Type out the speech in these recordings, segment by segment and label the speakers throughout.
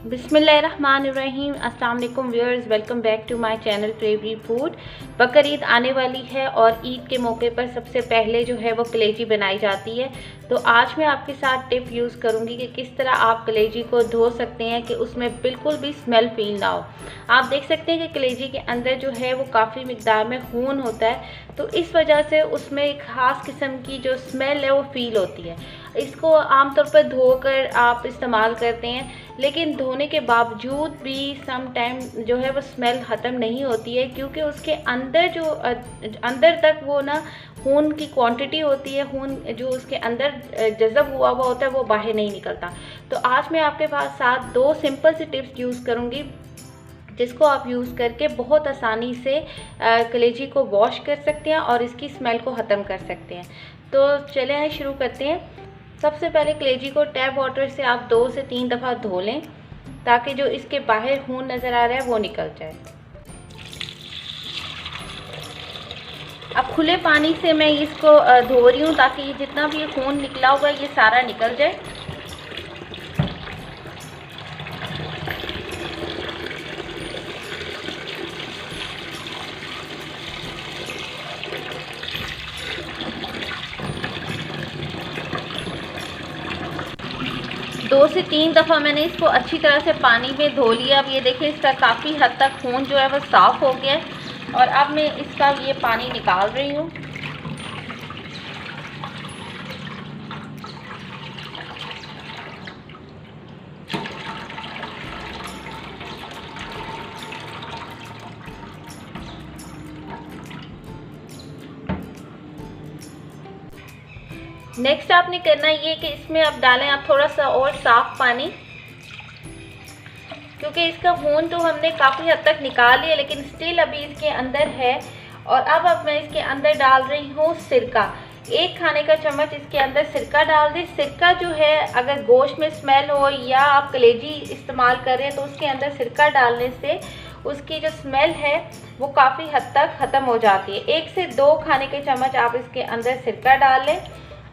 Speaker 1: बिस्मिल्लाहिर्रहमानिर्रहीम। अस्सलाम वालेकुम viewers, welcome back to my channel favourite food. Bakr Eid आने वाली है और ईद के मौके पर सबसे पहले जो है वो कलेजी बनाई जाती है। तो आज मैं आपके साथ टिप यूज़ करूंगी कि किस तरह आप कलेजी को धो सकते हैं कि उसमें बिल्कुल भी स्मेल फील ना हो। आप देख सकते हैं कि कलेजी के अंदर जो है वो काफ़ी मिकदार में खून होता है, तो इस वजह से उसमें एक ख़ास किस्म की जो स्मेल है वो फील होती है। इसको आमतौर पर धोकर आप इस्तेमाल करते हैं, लेकिन धोने के बावजूद भी सम टाइम जो है वो स्मेल ख़त्म नहीं होती है, क्योंकि उसके अंदर जो अंदर तक वो ना खून की क्वांटिटी होती है, खून जो उसके अंदर जज़ब हुआ होता है वो बाहर नहीं निकलता। तो आज मैं आपके पास साथ दो सिंपल सी टिप्स यूज़ करूँगी, जिसको आप यूज़ करके बहुत आसानी से कलेजी को वॉश कर सकते हैं और इसकी स्मेल को ख़त्म कर सकते हैं। तो चलें शुरू करते हैं। सबसे पहले कलेजी को टैप वाटर से आप 2 से 3 दफ़ा धो लें, ताकि जो इसके बाहर खून नज़र आ रहा है वो निकल जाए। अब खुले पानी से मैं इसको धो रही हूँ, ताकि ये जितना भी खून निकला हुआ है ये सारा निकल जाए। दो से 3 दफ़ा मैंने इसको अच्छी तरह से पानी में धो लिया। अब ये देखें, इसका काफ़ी हद तक खून जो है वो साफ़ हो गया है और अब मैं इसका ये पानी निकाल रही हूँ। नेक्स्ट आपने करना ये कि इसमें आप डालें आप थोड़ा सा और साफ़ पानी, क्योंकि इसका खून तो हमने काफ़ी हद तक निकाल लिया, लेकिन स्टिल अभी इसके अंदर है। और अब मैं इसके अंदर डाल रही हूँ सिरका। 1 खाने का चम्मच इसके अंदर सिरका डाल दें। सिरका जो है, अगर गोश्त में स्मेल हो या आप कलेजी इस्तेमाल कर रहे हैं तो उसके अंदर सिरका डालने से उसकी जो स्मेल है वो काफ़ी हद तक ख़त्म हो जाती है। 1 से 2 खाने के चम्मच आप इसके अंदर सिरका डाल लें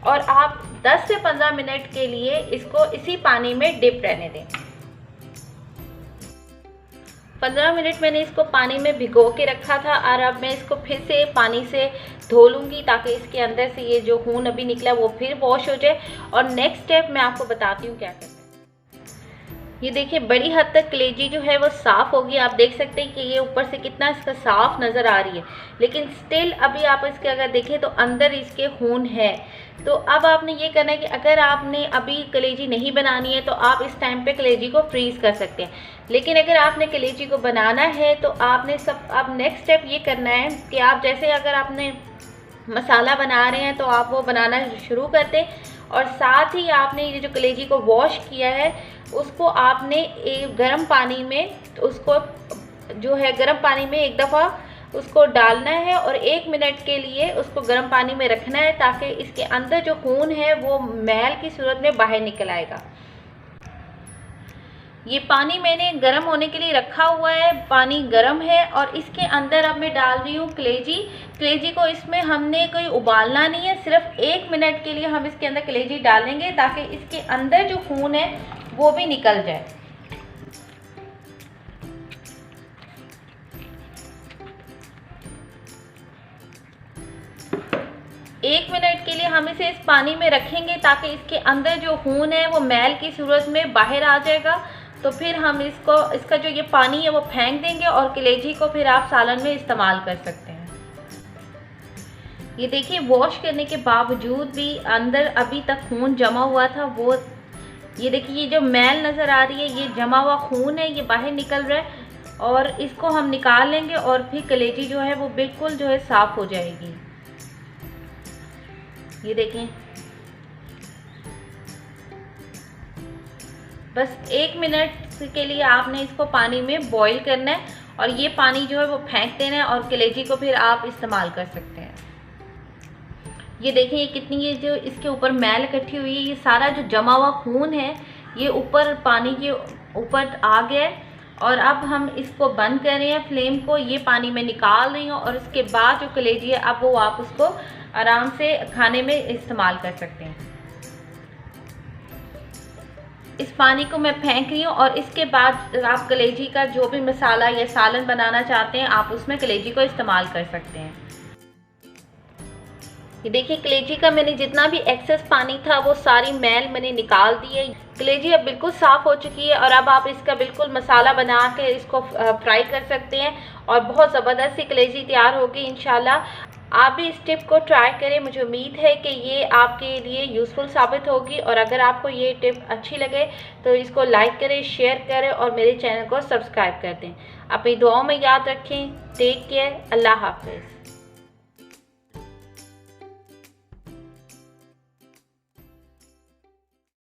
Speaker 1: और आप 10 से 15 मिनट के लिए इसको इसी पानी में डिप रहने दें। 15 मिनट मैंने इसको पानी में भिगो के रखा था और अब मैं इसको फिर से पानी से धो लूँगी, ताकि इसके अंदर से ये जो खून अभी निकला वो फिर वॉश हो जाए। और नेक्स्ट स्टेप मैं आपको बताती हूँ क्या करना है। ये देखिए, बड़ी हद तक कलेजी जो है वो साफ़ होगी। आप देख सकते हैं कि ये ऊपर से कितना इसका साफ़ नज़र आ रही है, लेकिन स्टिल अभी आप इसके अगर देखें तो अंदर इसके खून है। तो अब आपने ये करना है कि अगर आपने अभी कलेजी नहीं बनानी है तो आप इस टाइम पे कलेजी को फ्रीज़ कर सकते हैं, लेकिन अगर आपने कलेजी को बनाना है तो आपने अब नेक्स्ट स्टेप ये करना है कि आप जैसे अगर आपने मसाला बना रहे हैं तो आप वो बनाना शुरू कर दें, और साथ ही आपने ये जो कलेजी को वॉश किया है उसको आपने गर्म पानी में उसको जो है गर्म पानी में 1 दफ़ा उसको डालना है और 1 मिनट के लिए उसको गर्म पानी में रखना है, ताकि इसके अंदर जो खून है वो मैल की सूरत में बाहर निकल आएगा। ये पानी मैंने गर्म होने के लिए रखा हुआ है, पानी गर्म है और इसके अंदर अब मैं डाल रही हूँ कलेजी। कलेजी को इसमें हमने कोई उबालना नहीं है, सिर्फ 1 मिनट के लिए हम इसके अंदर कलेजी डालेंगे, ताकि इसके अंदर जो खून है वो भी निकल जाए। एक मिनट के लिए हम इसे इस पानी में रखेंगे, ताकि इसके अंदर जो खून है वो मैल की सूरत में बाहर आ जाएगा। तो फिर हम इसका जो ये पानी है वो फेंक देंगे और कलेजी को फिर आप सालन में इस्तेमाल कर सकते हैं। ये देखिए, वॉश करने के बावजूद भी अंदर अभी तक खून जमा हुआ था। वो ये देखिए, ये जो मैल नज़र आ रही है ये जमा हुआ खून है, ये बाहर निकल रहा है और इसको हम निकाल लेंगे और फिर कलेजी जो है वो बिल्कुल जो है साफ़ हो जाएगी। ये देखें, बस 1 मिनट के लिए आपने इसको पानी में बॉईल करना है और ये पानी जो है वो फेंक देना है और कलेजी को फिर आप इस्तेमाल कर सकते हैं। ये देखिए, कितनी ये जो इसके ऊपर मैल इकट्ठी हुई है, ये सारा जो जमा हुआ खून है ये ऊपर पानी के ऊपर आ गया है। और अब हम इसको बंद कर रहे हैं फ्लेम को, ये पानी में निकाल रही हूँ और इसके बाद जो कलेजी है अब वो आप उसको आराम से खाने में इस्तेमाल कर सकते हैं। इस पानी को मैं फेंक रही हूँ और इसके बाद आप कलेजी का जो भी मसाला या सालन बनाना चाहते हैं आप उसमें कलेजी को इस्तेमाल कर सकते हैं। ये देखिए कलेजी का मैंने जितना भी एक्सेस पानी था वो सारी मैल मैंने निकाल दी है। कलेजी अब बिल्कुल साफ़ हो चुकी है और अब आप इसका बिल्कुल मसाला बना के इसको फ्राई कर सकते हैं और बहुत ज़बरदस्त सी कलेजी तैयार होगी इंशाल्लाह। आप भी इस टिप को ट्राई करें, मुझे उम्मीद है कि ये आपके लिए यूज़फुल साबित होगी। और अगर आपको ये टिप अच्छी लगे तो इसको लाइक करें, शेयर करें और मेरे चैनल को सब्सक्राइब कर दें। अपनी दुआओं में याद रखें। Take care. अल्लाह हाफ़िज़।